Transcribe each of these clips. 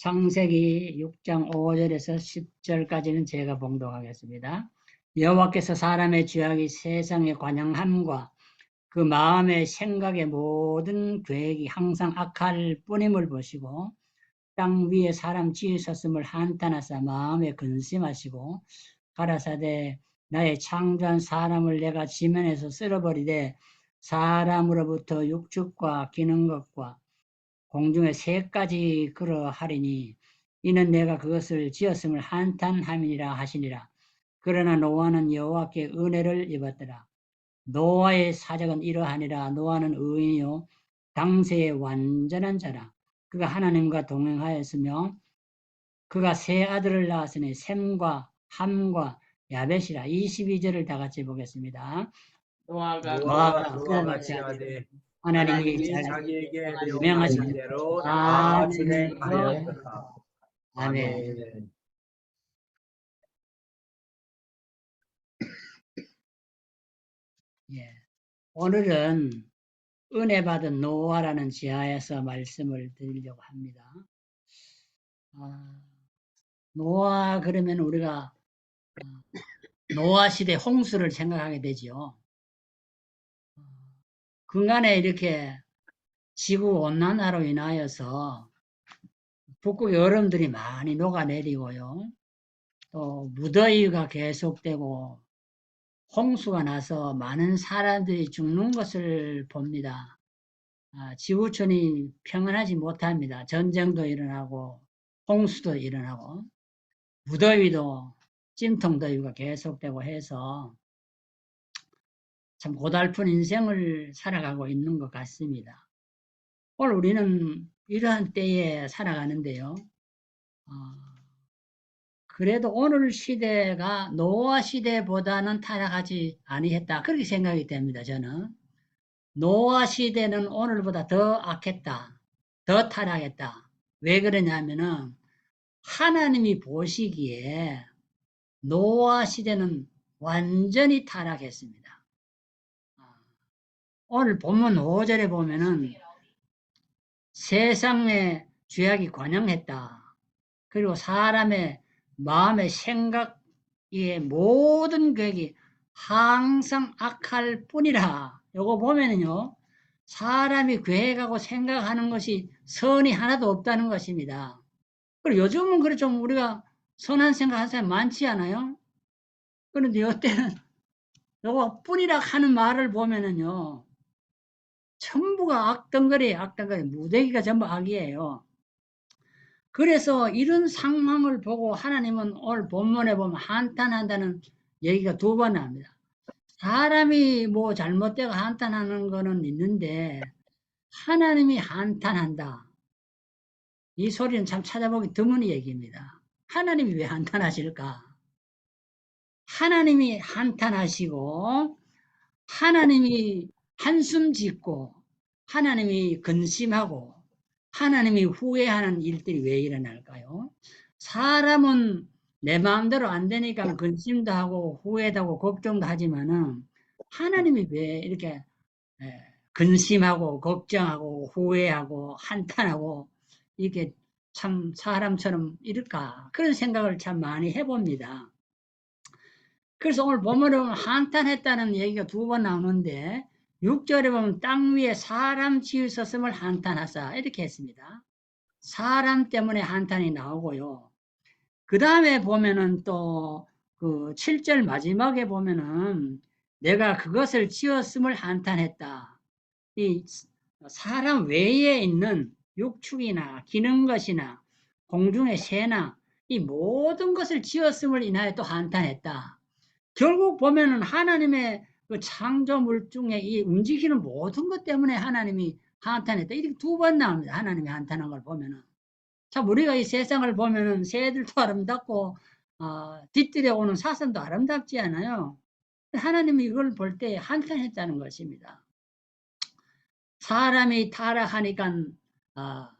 창세기 6장 5절에서 10절까지는 제가 봉독하겠습니다. 여호와께서 사람의 죄악이 세상에 관영함과 그 마음의 생각의 모든 계획이 항상 악할 뿐임을 보시고 땅 위에 사람 지으셨음을 한탄하사 마음에 근심하시고 가라사대 나의 창조한 사람을 내가 지면에서 쓸어버리되 사람으로부터 육축과 기는 것과 공중의 새까지 그러하리니 이는 내가 그것을 지었음을 한탄함이니라 하시니라. 그러나 노아는 여호와께 은혜를 입었더라. 노아의 사적은 이러하니라. 노아는 의인이요 당세의 완전한 자라. 그가 하나님과 동행하였으며 그가 세 아들을 낳았으니 셈과 함과 야벳이라. 22절을 다 같이 보겠습니다. 노아가 그와 하되 하나님이 자기에게 명하신 명하신 대로 다 다 진행하였다. 진행하였다. 아멘. 아멘. 예. 오늘은 은혜 받은 노아라는 지하에서 말씀을 드리려고 합니다. 노아 그러면 우리가 노아 시대 홍수를 생각하게 되죠. 그간에 이렇게 지구 온난화로 인하여서 북극 여름들이 많이 녹아내리고요. 또 무더위가 계속되고 홍수가 나서 많은 사람들이 죽는 것을 봅니다. 지구촌이 평안하지 못합니다. 전쟁도 일어나고 홍수도 일어나고 무더위도 찜통더위가 계속되고 해서 참 고달픈 인생을 살아가고 있는 것 같습니다. 오늘 우리는 이러한 때에 살아가는데요. 그래도 오늘 시대가 노아 시대보다는 타락하지 아니했다. 그렇게 생각이 됩니다. 저는. 노아 시대는 오늘보다 더 악했다. 더 타락했다. 왜 그러냐면은 하나님이 보시기에 노아 시대는 완전히 타락했습니다. 오늘 본문 5절에 보면은 세상에 죄악이 관영했다. 그리고 사람의 마음의 생각의 모든 계획이 항상 악할 뿐이라. 요거 보면은요, 사람이 계획하고 생각하는 것이 선이 하나도 없다는 것입니다. 그리고 요즘은 그래 좀 우리가 선한 생각하는 사람이 많지 않아요? 그런데 이때는 요거 뿐이라 하는 말을 보면은요, 전부가 악덩거리, 무대기가 전부 악이에요. 그래서 이런 상황을 보고 하나님은 오늘 본문에 보면 한탄한다는 얘기가 두 번 나옵니다. 사람이 뭐 잘못되고 한탄하는 거는 있는데 하나님이 한탄한다. 이 소리는 참 찾아보기 드문 얘기입니다. 하나님이 왜 한탄하실까? 하나님이 한탄하시고 하나님이 한숨 짓고 하나님이 근심하고 하나님이 후회하는 일들이 왜 일어날까요? 사람은 내 마음대로 안 되니까 근심도 하고 후회도 하고 걱정도 하지만은 하나님이 왜 이렇게 근심하고 걱정하고 후회하고 한탄하고 이게 참 사람처럼 이럴까? 그런 생각을 참 많이 해봅니다. 그래서 오늘 본문에 보면 한탄했다는 얘기가 두 번 나오는데 6절에 보면 땅 위에 사람 지으셨음을 한탄하사 이렇게 했습니다. 사람 때문에 한탄이 나오고요. 그 다음에 보면은 또 그 7절 마지막에 보면은 내가 그것을 지었음을 한탄했다. 이 사람 외에 있는 육축이나 기는 것이나 공중의 새나 이 모든 것을 지었음을 인하여 또 한탄했다. 결국 보면은 하나님의 그 창조물 중에 이 움직이는 모든 것 때문에 하나님이 한탄했다. 이렇게 두 번 나옵니다. 하나님이 한탄한 걸 보면은. 참, 우리가 이 세상을 보면은 새들도 아름답고, 뒤뜰에 오는 사슴도 아름답지 않아요. 하나님이 이걸 볼 때 한탄했다는 것입니다. 사람이 타락하니까,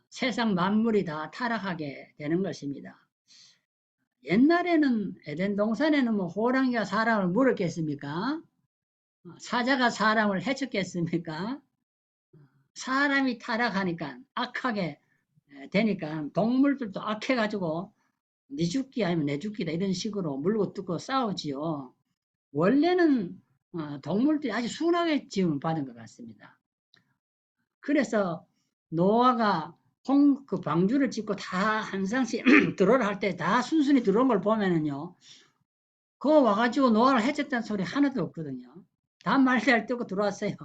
세상 만물이 다 타락하게 되는 것입니다. 옛날에는 에덴 동산에는 뭐 호랑이가 사람을 물었겠습니까? 사자가 사람을 해쳤겠습니까? 사람이 타락하니까 악하게 되니까 동물들도 악해가지고 네 죽기 아니면 내 죽기다 이런 식으로 물고 뜯고 싸우지요. 원래는 동물들이 아주 순하게 지음을 받은 것 같습니다. 그래서 노아가 그 방주를 짓고 다 항상씩 들어오라 할 때 다 순순히 들어온 걸 보면은요, 그거 와가지고 노아를 해쳤다는 소리 하나도 없거든요. 다 말잘 듣고 들어왔어요.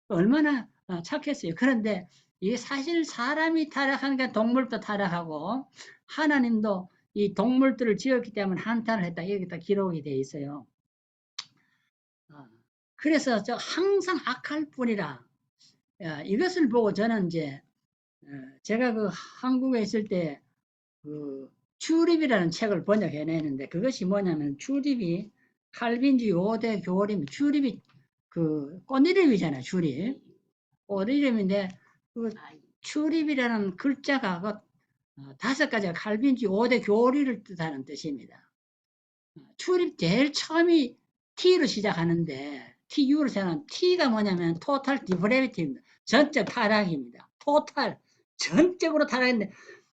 얼마나 착했어요. 그런데 이게 사실 사람이 타락하니까 동물도 타락하고 하나님도 이 동물들을 지었기 때문에 한탄을 했다. 여기 다 기록이 되어 있어요. 그래서 저 항상 악할 뿐이라 이것을 보고 저는 이제 제가 그 한국에 있을 때 그 출입이라는 책을 번역해내는데 그것이 뭐냐면 출입이 칼빈주의 5대 교리입니다. 출입이 그 꽃이름이잖아요. 출입. 꽃이름인데 그 출입이라는 글자가 5가지가 칼빈주의 5대 교리를 뜻하는 뜻입니다. 출입 제일 처음이 T로 시작하는데 TU로 시작하는 T가 뭐냐면 토탈 디프레비티입니다. 전적 타락입니다. 토탈 전적으로 타락했는데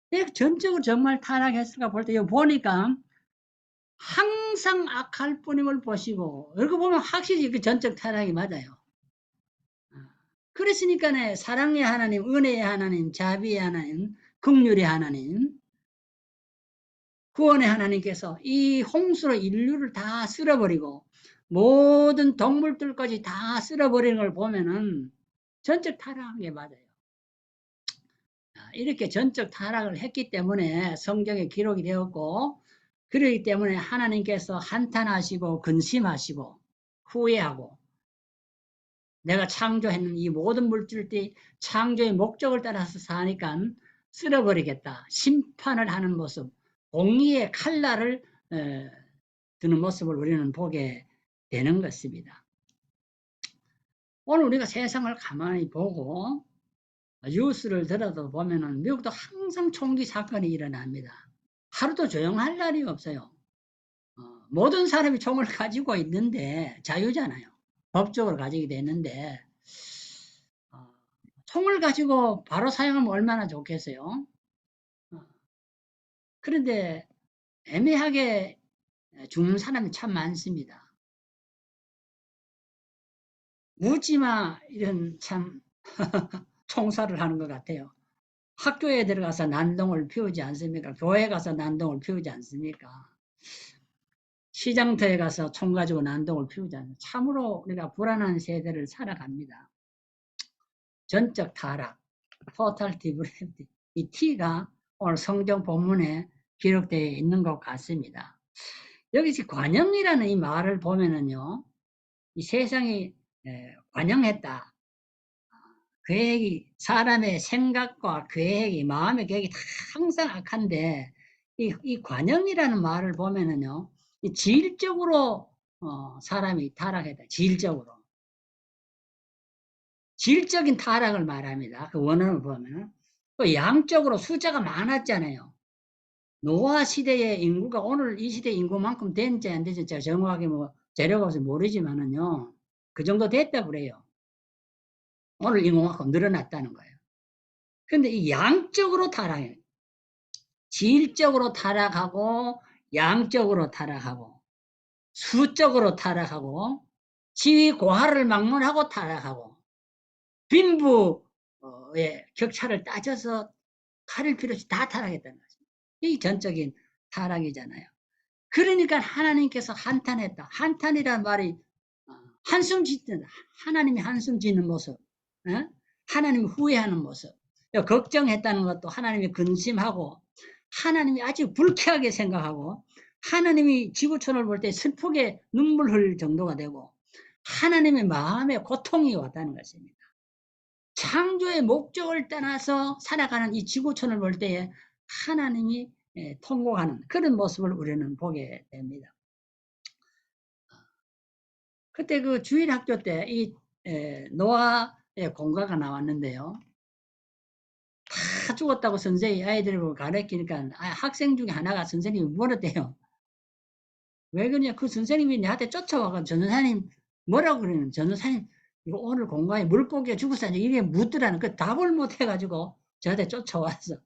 내가 전적으로 정말 타락했을까 볼 때 이거 보니까 항상 악할 뿐임을 보시고 이거 보면 확실히 그 전적 타락이 맞아요. 그랬으니까 사랑의 하나님, 은혜의 하나님, 자비의 하나님, 긍휼의 하나님, 구원의 하나님께서 이 홍수로 인류를 다 쓸어버리고 모든 동물들까지 다 쓸어버리는 걸 보면은 전적 타락한 게 맞아요. 이렇게 전적 타락을 했기 때문에 성경에 기록이 되었고 그렇기 때문에 하나님께서 한탄하시고 근심하시고 후회하고 내가 창조했는 이 모든 물질들이 창조의 목적을 따라서 사니까 쓸어버리겠다. 심판을 하는 모습, 공의의 칼날을 드는 모습을 우리는 보게 되는 것입니다. 오늘 우리가 세상을 가만히 보고 뉴스를 들어도 보면은 미국도 항상 총기 사건이 일어납니다. 하루도 조용할 날이 없어요. 모든 사람이 총을 가지고 있는데 자유잖아요. 법적으로 가지게 되는데 총을 가지고 바로 사용하면 얼마나 좋겠어요. 그런데 애매하게 죽는 사람이 참 많습니다. 묻지마 이런 참 총살을 하는 것 같아요. 학교에 들어가서 난동을 피우지 않습니까? 교회 가서 난동을 피우지 않습니까? 시장터에 가서 총 가지고 난동을 피우지 않습니까? 참으로 우리가 불안한 세대를 살아갑니다. 전적 타락, 토탈 디브레디, 이 T가 오늘 성경 본문에 기록되어 있는 것 같습니다. 여기서 관영이라는 이 말을 보면은요, 이 세상이 관영했다. 계획이 사람의 생각과 계획이 마음의 계획이 다 항상 악한데 이 관영이라는 말을 보면은요, 이 질적으로 사람이 타락했다. 질적인 타락을 말합니다. 그 원어를 보면 또 양적으로 숫자가 많았잖아요. 노아 시대의 인구가 오늘 이 시대 인구만큼 된지 안 된지 제가 정확하게 뭐 재료가 없어서 모르지만은요, 그 정도 됐다고 그래요. 오늘 인구만큼 늘어났다는 거예요. 근데 이 양적으로 타락해요. 질적으로 타락하고 양적으로 타락하고 수적으로 타락하고 지위 고하를 막론하고 타락하고 빈부의 격차를 따져서 가릴 필요 없이 다 타락했다는 거죠. 이 전적인 타락이잖아요. 그러니까 하나님께서 한탄했다. 한탄이란 말이 한숨 짓는, 하나님이 한숨 짓는 모습, 하나님이 후회하는 모습, 걱정했다는 것도 하나님이 근심하고 하나님이 아주 불쾌하게 생각하고 하나님이 지구촌을 볼 때 슬프게 눈물 흘릴 정도가 되고 하나님의 마음에 고통이 왔다는 것입니다. 창조의 목적을 떠나서 살아가는 이 지구촌을 볼 때에 하나님이 통곡하는 그런 모습을 우리는 보게 됩니다. 그때 그 주일학교 때 이 노아의 공가가 나왔는데요. 다 죽었다고 선생님이 아이들을 보고 가르치니까 학생 중에 하나가 선생님이 물었대요. 왜 그러냐? 그 선생님이 나한테 쫓아와가 전도사님 뭐라고 그러는 전도사님 이거 오늘 공가에 물고기가 죽었어 이게 묻더라는 그 답을 못 해가지고 저한테 쫓아왔어.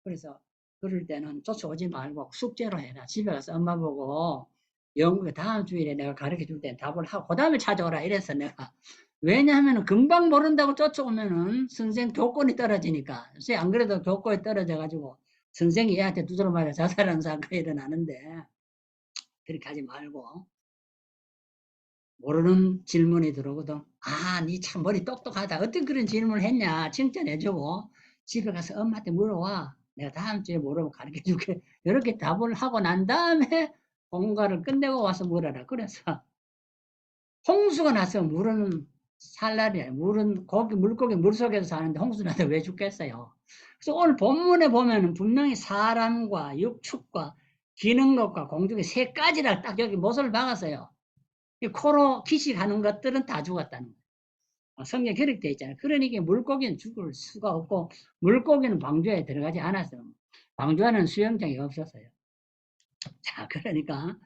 그래서 그럴 때는 쫓아오지 말고 숙제로 해라. 집에 가서 엄마 보고 영국에 다음 주일에 내가 가르쳐 줄 때 답을 하고 그 다음에 찾아오라 이래서 내가. 왜냐하면 금방 모른다고 쫓아오면은 선생 교권이 떨어지니까. 선생님 안 그래도 교권이 떨어져가지고 선생이 얘한테 두드러 맞아 자살하는 사건이 일어나는데 그렇게 하지 말고 모르는 질문이 들어오거든. 아, 니 참 머리 똑똑하다. 어떤 그런 질문을 했냐 칭찬해주고 집에 가서 엄마한테 물어와. 내가 다음 주에 모르면 가르쳐 줄게. 이렇게 답을 하고 난 다음에 공부를 끝내고 와서 물어라. 그래서 홍수가 나서 물은 살날이야. 물은 물고기 물속에서 사는데 홍수 나서 왜 죽겠어요. 그래서 오늘 본문에 보면은 분명히 사람과 육축과 기는 것과 공중의 세 가지를 딱 여기 못을 박았어요. 이 코로 기식하는 것들은 다 죽었다는 거예요. 성경에 그렇게 되어 있잖아요. 그러니까 물고기는 죽을 수가 없고 물고기는 방주에 들어가지 않았어요. 방주에는 수영장이 없었어요. 자, 그러니까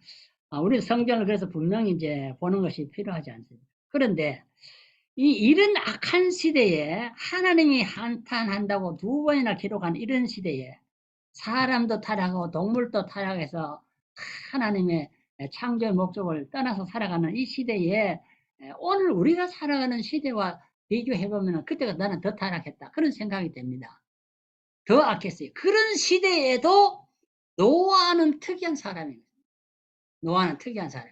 우리 성경을 그래서 분명히 이제 보는 것이 필요하지 않습니다. 그런데 이 이런 악한 시대에 하나님이 한탄한다고 두 번이나 기록한 이런 시대에 사람도 타락하고 동물도 타락해서 하나님의 창조의 목적을 떠나서 살아가는 이 시대에 오늘 우리가 살아가는 시대와 비교해보면 그때가 나는 더 타락했다. 그런 생각이 됩니다. 더 악했어요. 그런 시대에도 노아는 특이한 사람입니다. 노아는 특이한 사람.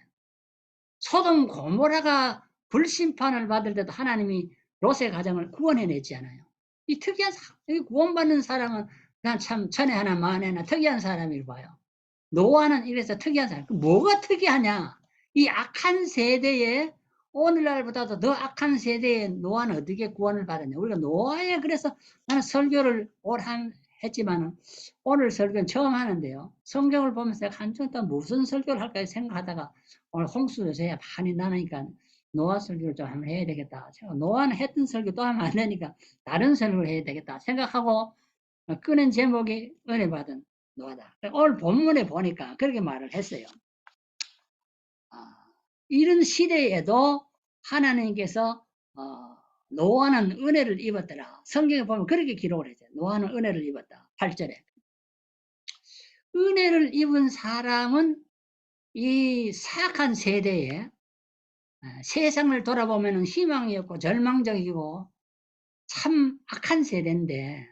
소돔 고모라가 불심판을 받을 때도 하나님이 롯의 가정을 구원해냈지 않아요. 이 특이한 사람, 구원받는 사람은 난 참 천에 하나 만에 하나 특이한 사람일 봐요. 노아는 이래서 특이한 사람. 뭐가 특이하냐? 이 악한 세대에 오늘날보다도 더 악한 세대에 노아는 어떻게 구원을 받았냐? 우리가 노아에 그래서 나는 설교를 했지만은 오늘 설교는 처음 하는데요. 성경을 보면서 한 주 동안 무슨 설교를 할까 생각하다가 오늘 홍수 요새 많이 나니까 노아 설교를 좀 한번 해야 되겠다. 노아는 했던 설교 또 하면 안 되니까 다른 설교를 해야 되겠다 생각하고 꺼낸 제목이 은혜 받은 노아다. 오늘 본문에 보니까 그렇게 말을 했어요. 이런 시대에도 하나님께서 노아는 은혜를 입었더라. 성경에 보면 그렇게 기록을 했어요. 노아는 은혜를 입었다. 8절에. 은혜를 입은 사람은 이 사악한 세대에 세상을 돌아보면 희망이 없고 절망적이고 참 악한 세대인데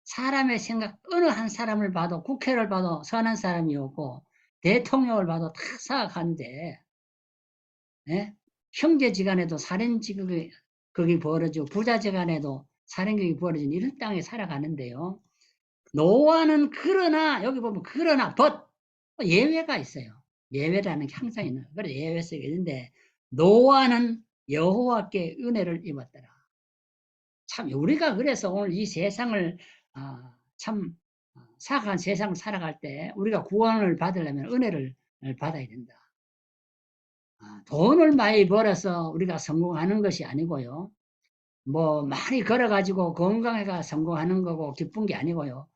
사람의 생각 어느 한 사람을 봐도 국회를 봐도 선한 사람이었고 대통령을 봐도 다 사악한데 예? 형제지간에도 살인지극이 벌어지고 부자지간에도 살인극이 벌어진 이런 땅에 살아가는데요. 노아는 그러나 여기 보면 그러나 예외가 있어요. 예외라는 게 항상 있는 거예요. 그래서 예외성이 있는데 노아는 여호와께 은혜를 입었더라. 참 우리가 그래서 오늘 이 세상을 참 사악한 세상을 살아갈 때 우리가 구원을 받으려면 은혜를 받아야 된다. 돈을 많이 벌어서 우리가 성공하는 것이 아니고요. 뭐 많이 걸어가지고 건강해가 성공하는 거고 기쁜 게 아니고요.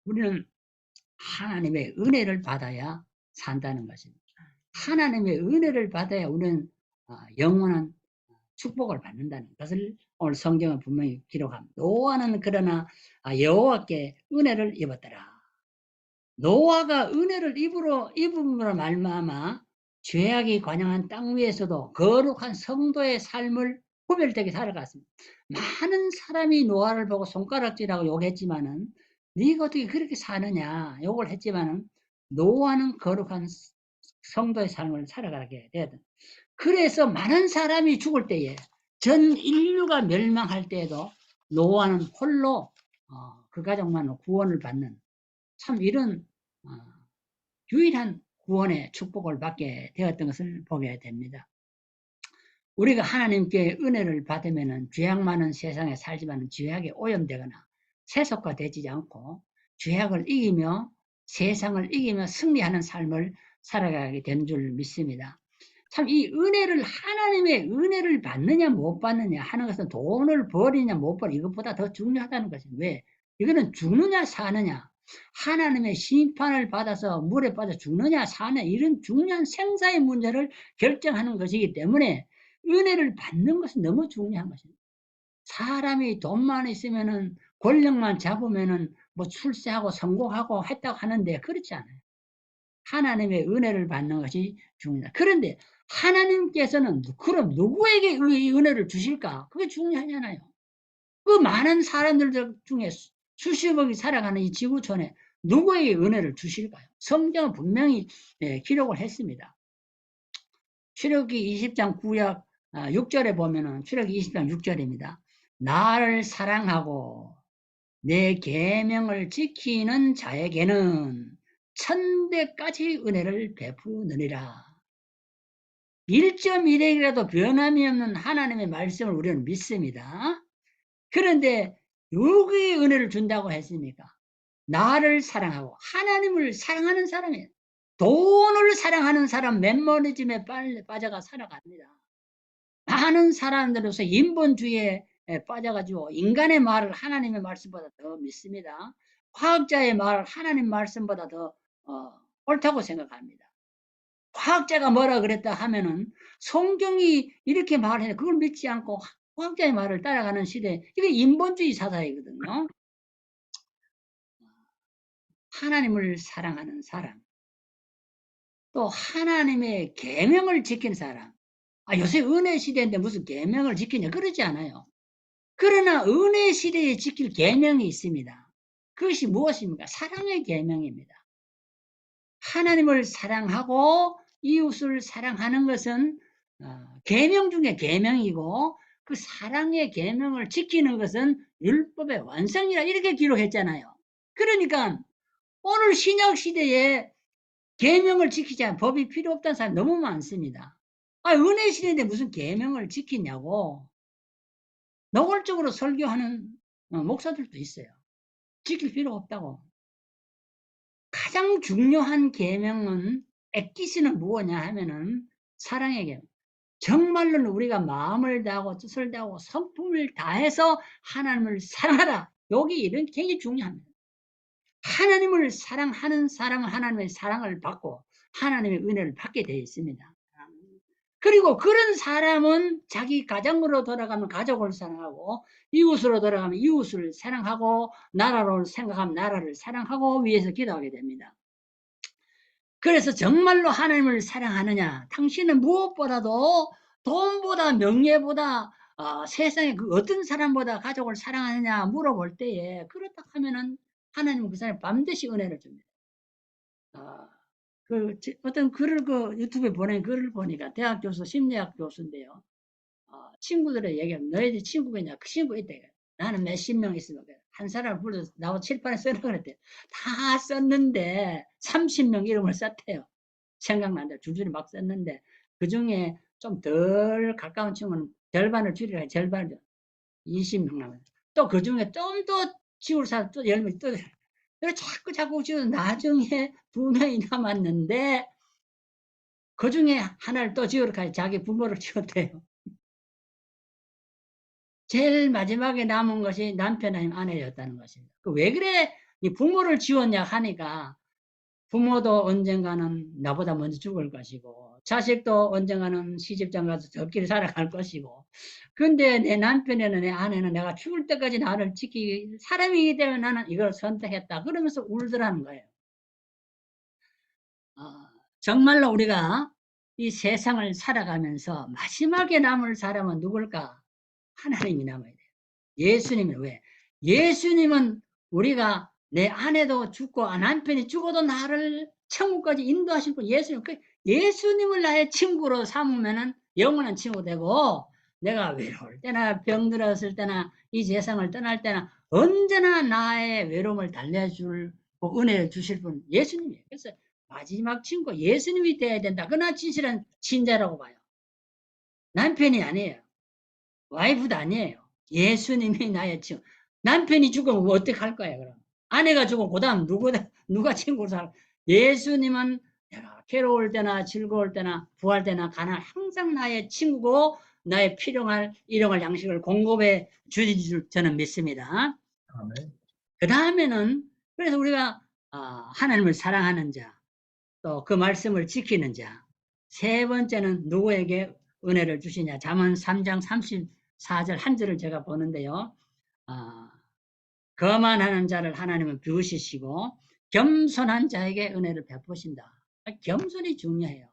우리는 하나님의 은혜를 받아야 산다는 것입니다. 하나님의 은혜를 받아야 우리는 영원한 축복을 받는다는 것을 오늘 성경은 분명히 기록합니다. 노아는 그러나 여호와께 은혜를 입었더라. 노아가 은혜를 입음으로 말미암아 죄악이 관영한 땅 위에서도 거룩한 성도의 삶을 구별되게 살아갔습니다. 많은 사람이 노아를 보고 손가락질하고 욕했지만은 네가 어떻게 그렇게 사느냐 욕을 했지만은 노아는 거룩한 성도의 삶을 살아가게 되었다. 그래서 많은 사람이 죽을 때에 전 인류가 멸망할 때에도 노아는 홀로 그 가족만 구원을 받는 참 이런 유일한 구원의 축복을 받게 되었던 것을 보게 됩니다. 우리가 하나님께 은혜를 받으면 죄악 많은 세상에 살지만 죄악에 오염되거나 세속화되지 않고 죄악을 이기며 세상을 이기며 승리하는 삶을 살아가게 된 줄 믿습니다. 참 이 은혜를 하나님의 은혜를 받느냐 못 받느냐 하는 것은 돈을 버리냐 못 버리냐 이것보다 더 중요하다는 것입니다. 왜? 이거는 죽느냐 사느냐 하나님의 심판을 받아서 물에 빠져 죽느냐 사느냐 이런 중요한 생사의 문제를 결정하는 것이기 때문에 은혜를 받는 것은 너무 중요한 것입니다. 사람이 돈만 있으면은 권력만 잡으면은 뭐 출세하고 성공하고 했다고 하는데 그렇지 않아요. 하나님의 은혜를 받는 것이 중요하다. 그런데 하나님께서는 그럼 누구에게 이 은혜를 주실까? 그게 중요하잖아요. 그 많은 사람들 중에 수십억이 살아가는 이 지구촌에 누구에게 은혜를 주실까요? 성경은 분명히 기록을 했습니다. 출애굽기 20장 9약 6절에 보면은 출애굽기 20장 6절입니다. 나를 사랑하고 내 계명을 지키는 자에게는 천대까지 은혜를 베푸느니라. 1.1핵이라도 변함이 없는 하나님의 말씀을 우리는 믿습니다. 그런데 누구의 은혜를 준다고 했습니까? 나를 사랑하고 하나님을 사랑하는 사람이에요. 돈을 사랑하는 사람 맨머리즘에 빠져가 살아갑니다. 많은 사람들로서 인본주의에 빠져가지고 인간의 말을 하나님의 말씀보다 더 믿습니다. 과학자의 말을 하나님 말씀보다 더 옳다고 생각합니다. 과학자가 뭐라 그랬다 하면은 성경이 이렇게 말해 그걸 믿지 않고 과학자의 말을 따라가는 시대, 이게 인본주의 사상이거든요. 하나님을 사랑하는 사람, 또 하나님의 계명을 지키는 사람. 요새 은혜 시대인데 무슨 계명을 지키냐 그러지 않아요. 그러나 은혜 시대에 지킬 계명이 있습니다. 그것이 무엇입니까? 사랑의 계명입니다. 하나님을 사랑하고 이웃을 사랑하는 것은 계명 중에 계명이고, 그 사랑의 계명을 지키는 것은 율법의 완성이라 이렇게 기록했잖아요. 그러니까 오늘 신약 시대에 계명을 지키지 않은 법이 필요 없다는 사람이 너무 많습니다. 은혜 시대인데 무슨 계명을 지키냐고 노골적으로 설교하는 목사들도 있어요. 지킬 필요 없다고. 가장 중요한 계명은 엑기스는 무엇냐 하면은 사랑의 계명. 정말로 우리가 마음을 다하고 뜻을 다하고 성품을 다해서 하나님을 사랑하라. 여기 이런 굉장히 중요합니다. 하나님을 사랑하는 사람은 하나님의 사랑을 받고 하나님의 은혜를 받게 되어 있습니다. 그리고 그런 사람은 자기 가정으로 돌아가면 가족을 사랑하고, 이웃으로 돌아가면 이웃을 사랑하고, 나라로 생각하면 나라를 사랑하고 위해서 기도하게 됩니다. 그래서 정말로 하나님을 사랑하느냐, 당신은 무엇보다도 돈보다 명예보다 세상에 그 어떤 사람보다 가족을 사랑하느냐 물어볼 때에 그렇다 하면은 하나님은 그 사람에 반드시 은혜를 줍니다. 어떤 글을 유튜브에 보낸 글을 보니까 대학 교수, 심리학 교수인데요. 친구들의 얘기하면 너희들 친구가 있냐? 그 친구 있다. 나는 몇십 명 있으면 한 사람을 불러서 나하고 칠판에 써라 그랬대요. 다 썼는데 30명 이름을 썼대요. 생각난다. 줄줄이 막 썼는데 그 중에 좀 덜 가까운 친구는 절반을 줄이라 절반을 20명 남았어요. 또 그 중에 좀 더 지울 사람 또 10명 또 자꾸 지워서 나중에 2명이 남았는데 그 중에 하나를 또 지우러 자기 부모를 지웠대요. 제일 마지막에 남은 것이 남편 아니면 아내였다는 것입니다. 왜 그래 이 부모를 지웠냐 하니까 부모도 언젠가는 나보다 먼저 죽을 것이고 자식도 언젠가는 시집장 가서 저끼리 살아갈 것이고, 근데 내 남편이나 내 아내는 내가 죽을 때까지 나를 지키기 사람이기 때문에 나는 이걸 선택했다 그러면서 울더라는 거예요. 정말로 우리가 이 세상을 살아가면서 마지막에 남을 사람은 누굴까? 하나님이 남아야 돼요. 예수님은 왜? 예수님은 우리가 내 아내도 죽고 남편이 죽어도 나를 천국까지 인도하실 분 예수님. 예수님을 나의 친구로 삼으면은 영원한 친구 되고, 내가 외로울 때나 병들었을 때나 이 세상을 떠날 때나 언제나 나의 외로움을 달래줄 은혜를 주실 분 예수님이에요. 그래서 마지막 친구 예수님이 되어야 된다. 그러나 진실한 신자라고 봐요. 남편이 아니에요. 와이프도 아니에요. 예수님이 나의 친구. 남편이 죽으면 어떡할 거야, 그럼? 아내가 죽으면 그 다음 누가 친구로 살? 예수님은 내가 괴로울 때나 즐거울 때나 부할 때나 가나 항상 나의 친구고 나의 필요할 일용할 양식을 공급해 주신 줄 저는 믿습니다. 그 다음에는 그래서 우리가 하나님을 사랑하는 자, 또 그 말씀을 지키는 자, 세 번째는 누구에게 은혜를 주시냐? 잠언 3장 34절 한 절을 제가 보는데요. 거만하는 자를 하나님은 비우시고 겸손한 자에게 은혜를 베푸신다. 겸손이 중요해요.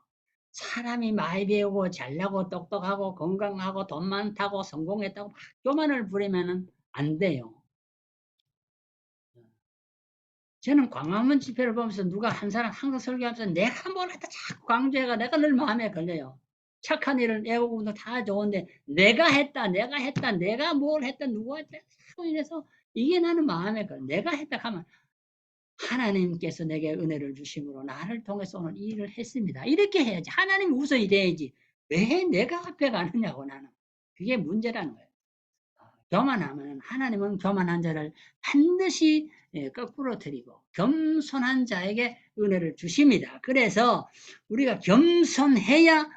사람이 많이 배우고 잘나고 똑똑하고 건강하고 돈 많다고 성공했다고 막 교만을 부리면 안 돼요. 저는 광화문 집회를 보면서 누가 한 사람 항상 설교하면서 내가 뭘 했다 자꾸 강조해가 내가 늘 마음에 걸려요. 착한 일을 애우고도 다 좋은데 내가 했다 내가 뭘 했다 누가 했다 이래서 이게 나는 마음에 걸려. 내가 했다 하면 하나님께서 내게 은혜를 주심으로 나를 통해서 오늘 이 일을 했습니다. 이렇게 해야지. 하나님 우선이 돼야지. 왜 내가 앞에 가느냐고 나는. 그게 문제라는 거예요. 교만하면 하나님은 교만한 자를 반드시 거꾸로 드리고 겸손한 자에게 은혜를 주십니다. 그래서 우리가 겸손해야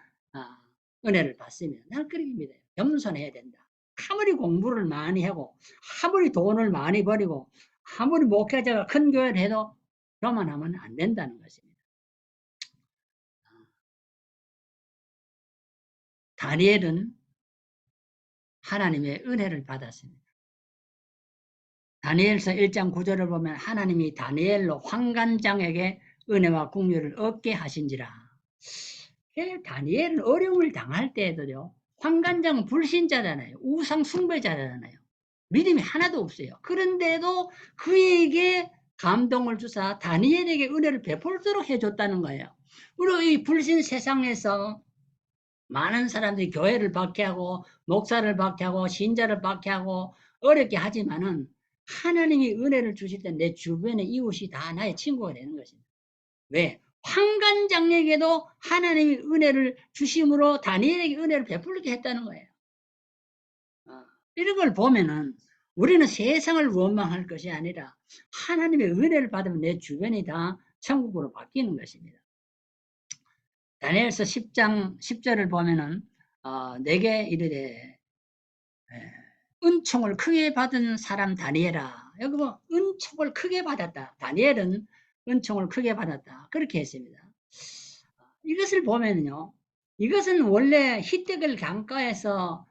은혜를 받습니다. 나는 그렇게 믿어요. 겸손해야 된다. 아무리 공부를 많이 하고 아무리 돈을 많이 버리고 아무리 목회자가 큰 교회를 해도 교만하면 안 된다는 것입니다. 다니엘은 하나님의 은혜를 받았습니다. 다니엘서 1장 9절을 보면 하나님이 다니엘로 환관장에게 은혜와 긍휼을 얻게 하신지라. 다니엘은 어려움을 당할 때에도요. 환관장은 불신자잖아요. 우상 숭배자잖아요. 믿음이 하나도 없어요. 그런데도 그에게 감동을 주사 다니엘에게 은혜를 베풀도록 해줬다는 거예요. 우리 이 불신 세상에서 많은 사람들이 교회를 박해하고 목사를 박해하고 신자를 박해하고 어렵게 하지만은 하나님이 은혜를 주실 때 내 주변의 이웃이 다 나의 친구가 되는 것입니다. 왜? 환관장에게도 하나님이 은혜를 주심으로 다니엘에게 은혜를 베풀게 했다는 거예요. 이런 걸 보면은 우리는 세상을 원망할 것이 아니라 하나님의 은혜를 받으면 내 주변이 다 천국으로 바뀌는 것입니다. 다니엘서 10장 10절을 보면은 내게 이르되 은총을 크게 받은 사람 다니엘아. 여기 뭐 은총을 크게 받았다. 다니엘은 은총을 크게 받았다. 그렇게 했습니다. 이것을 보면요. 이것은 원래 히데길 강가에서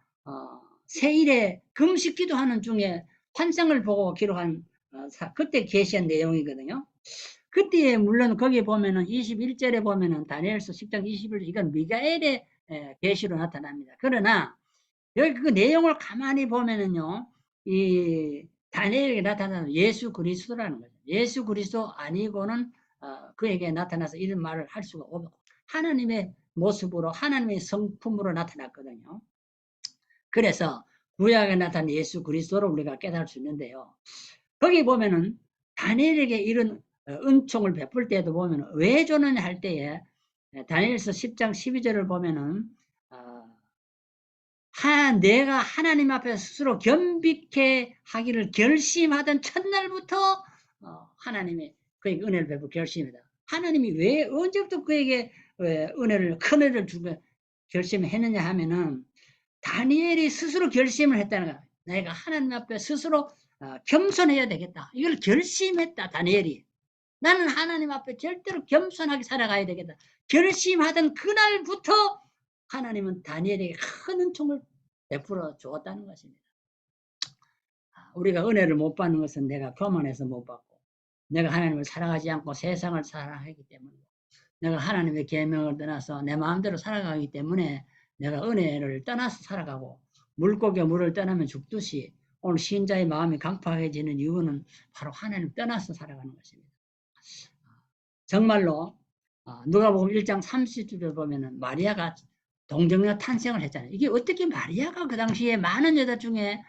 세일에 금식 기도하는 중에 환상을 보고 기록한 그때 계시한 내용이거든요. 그때 물론 거기 보면은 21절에 보면은 다니엘서 10장 21절 이건 미가엘의 계시로 나타납니다. 그러나 여기 그 내용을 가만히 보면은요, 이 다니엘에게 나타나는 예수 그리스도라는 거죠. 예수 그리스도 아니고는 그에게 나타나서 이런 말을 할 수가 없고 하나님의 모습으로 하나님의 성품으로 나타났거든요. 그래서 구약에 나타난 예수 그리스도를 우리가 깨달을 수 있는데요. 거기 보면은 다니엘에게 이런 은총을 베풀 때도 보면은 왜 줬느냐 할 때에 다니엘서 10장 12절을 보면은 내가 하나님 앞에 스스로 겸비케 하기를 결심하던 첫날부터 하나님이 그에게 은혜를 베풀 결심이다. 하나님이 왜 언제부터 그에게 큰 은혜를 주고 결심했느냐 하면은 다니엘이 스스로 결심을 했다는 거야. 내가 하나님 앞에 스스로 겸손해야 되겠다. 이걸 결심했다. 다니엘이. 나는 하나님 앞에 절대로 겸손하게 살아가야 되겠다. 결심하던 그날부터 하나님은 다니엘에게 큰 은총을 베풀어 주었다는 것입니다. 우리가 은혜를 못 받는 것은 내가 교만해서 못 받고 내가 하나님을 사랑하지 않고 세상을 사랑하기 때문에 내가 하나님의 계명을 떠나서 내 마음대로 살아가기 때문에 내가 은혜를 떠나서 살아가고 물고기가 물을 떠나면 죽듯이 오늘 신자의 마음이 강팍해지는 이유는 바로 하나님을 떠나서 살아가는 것입니다. 정말로 누가복음 1장 30절을 보면은 마리아가 동정녀 탄생을 했잖아요. 이게 어떻게 마리아가 그 당시에 많은 여자 중에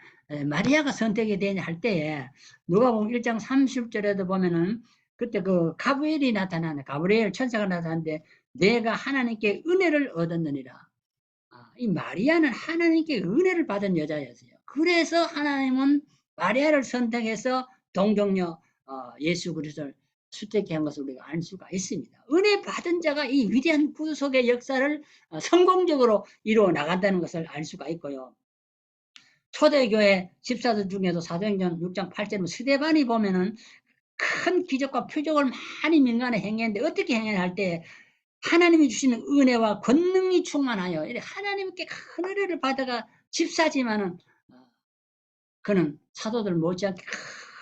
마리아가 선택이 되냐 할 때에 누가복음 1장 30절에도 보면은 그때 그 가브리엘이 나타나네. 가브리엘 천사가 나타났는데 내가 하나님께 은혜를 얻었느니라. 이 마리아는 하나님께 은혜를 받은 여자였어요. 그래서 하나님은 마리아를 선택해서 동정녀 예수 그리스도를 수택케 한 것을 우리가 알 수가 있습니다. 은혜 받은 자가 이 위대한 구속의 역사를 성공적으로 이루어 나간다는 것을 알 수가 있고요. 초대교회 집사들 중에도 사도행전 6장 8절 스데반이 보면은 큰 기적과 표적을 많이 민간에 행했는데 어떻게 행했냐 할 때 하나님이 주시는 은혜와 권능이 충만하여 하나님께 큰 은혜를 받아가 집사지만은 그는 사도들 못지않게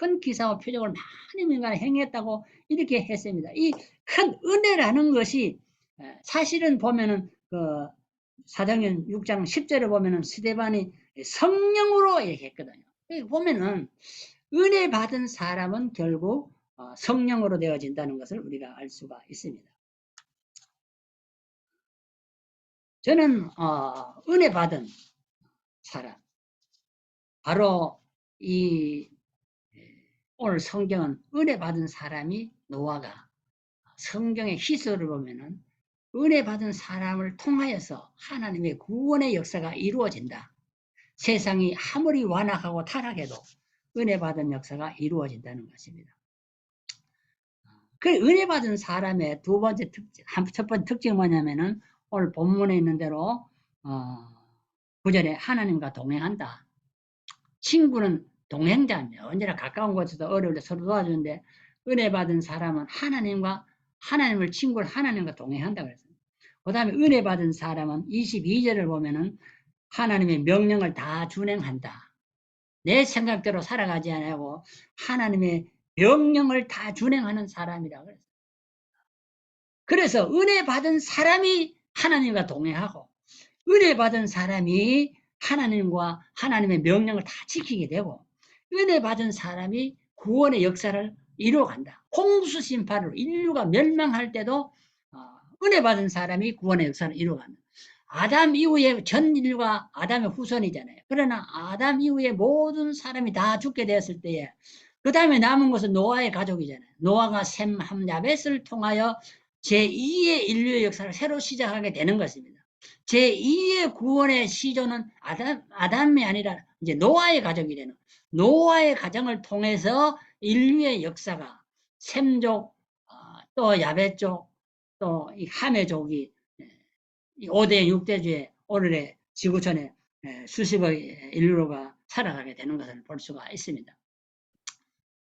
큰 기사와 표적을 많이 민간에 행했다고 이렇게 했습니다. 이 큰 은혜라는 것이 사실은 보면은 그 사도행전 6장 10절에 보면은 스데반이 성령으로 이렇게 했거든요. 보면은 은혜 받은 사람은 결국 성령으로 되어진다는 것을 우리가 알 수가 있습니다. 저는 은혜 받은 사람, 바로 이 오늘 성경은 은혜 받은 사람이 노아가 성경의 히스토리를 보면은 은혜 받은 사람을 통하여서 하나님의 구원의 역사가 이루어진다. 세상이 아무리 완악하고 타락해도 은혜 받은 역사가 이루어진다는 것입니다. 그 은혜 받은 사람의 두 번째 특징, 첫 번째 특징이 뭐냐면은 오늘 본문에 있는 대로 9절에 하나님과 동행한다. 친구는 동행자입니다. 언제나 가까운 곳에서 어려울 때 서로 도와주는데 은혜 받은 사람은 하나님을 친구를 하나님과 동행한다 그랬어요. 그 다음에 은혜 받은 사람은 22절을 보면은 하나님의 명령을 다 준행한다. 내 생각대로 살아가지 않고 하나님의 명령을 다 준행하는 사람이라고 그랬어요. 그래서 은혜 받은 사람이 하나님과 동행하고 은혜 받은 사람이 하나님과 하나님의 명령을 다 지키게 되고 은혜 받은 사람이 구원의 역사를 이루어간다. 홍수 심판으로 인류가 멸망할 때도 은혜 받은 사람이 구원의 역사를 이루어간다. 아담 이후에 전 인류가 아담의 후손이잖아요. 그러나 아담 이후에 모든 사람이 다 죽게 되었을 때에 그 다음에 남은 것은 노아의 가족이잖아요. 노아가 셈, 함, 야벳을 통하여 제2의 인류의 역사를 새로 시작하게 되는 것입니다. 제2의 구원의 시조는 아담이 아니라 이제 노아의 가족이 되는, 노아의 가정을 통해서 인류의 역사가 셈족, 또 야벳족, 또 이 함의족이 5대 6대주의 오늘의 지구촌에 수십의 인류가 살아가게 되는 것을 볼 수가 있습니다.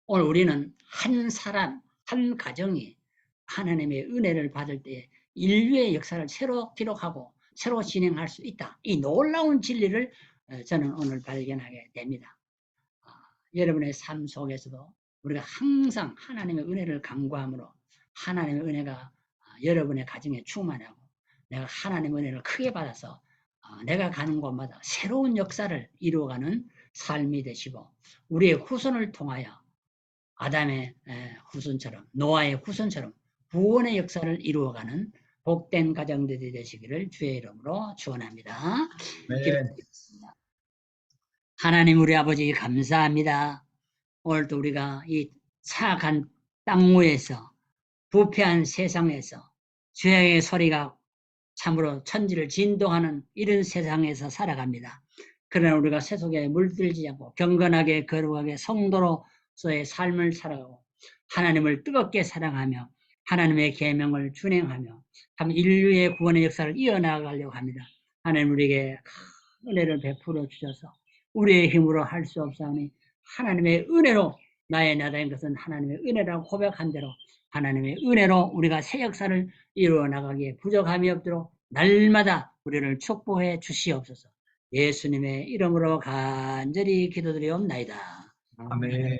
오늘 우리는 한 사람, 한 가정이 하나님의 은혜를 받을 때 인류의 역사를 새로 기록하고 새로 진행할 수 있다. 이 놀라운 진리를 저는 오늘 발견하게 됩니다. 여러분의 삶 속에서도 우리가 항상 하나님의 은혜를 간구함으로 하나님의 은혜가 여러분의 가정에 충만하고 내가 하나님의 은혜를 크게 받아서 내가 가는 곳마다 새로운 역사를 이루어가는 삶이 되시고 우리의 후손을 통하여 아담의 후손처럼 노아의 후손처럼 구원의 역사를 이루어가는 복된 가정들이 되시기를 주의 이름으로 축원합니다. 기도드리겠습니다. 하나님 우리 아버지 감사합니다. 오늘도 우리가 이 사악한 땅 위에서 부패한 세상에서 죄의 소리가 참으로 천지를 진동하는 이런 세상에서 살아갑니다. 그러나 우리가 세속에 물들지 않고 경건하게 거룩하게 성도로서의 삶을 살아가고 하나님을 뜨겁게 사랑하며 하나님의 계명을 준행하며 참 인류의 구원의 역사를 이어나가려고 합니다. 하나님 우리에게 큰 은혜를 베풀어 주셔서 우리의 힘으로 할 수 없사오니 하나님의 은혜로 나의 나라인 것은 하나님의 은혜라고 고백한 대로 하나님의 은혜로 우리가 새 역사를 이루어 나가기에 부족함이 없도록 날마다 우리를 축복해 주시옵소서. 예수님의 이름으로 간절히 기도드리옵나이다. 아멘.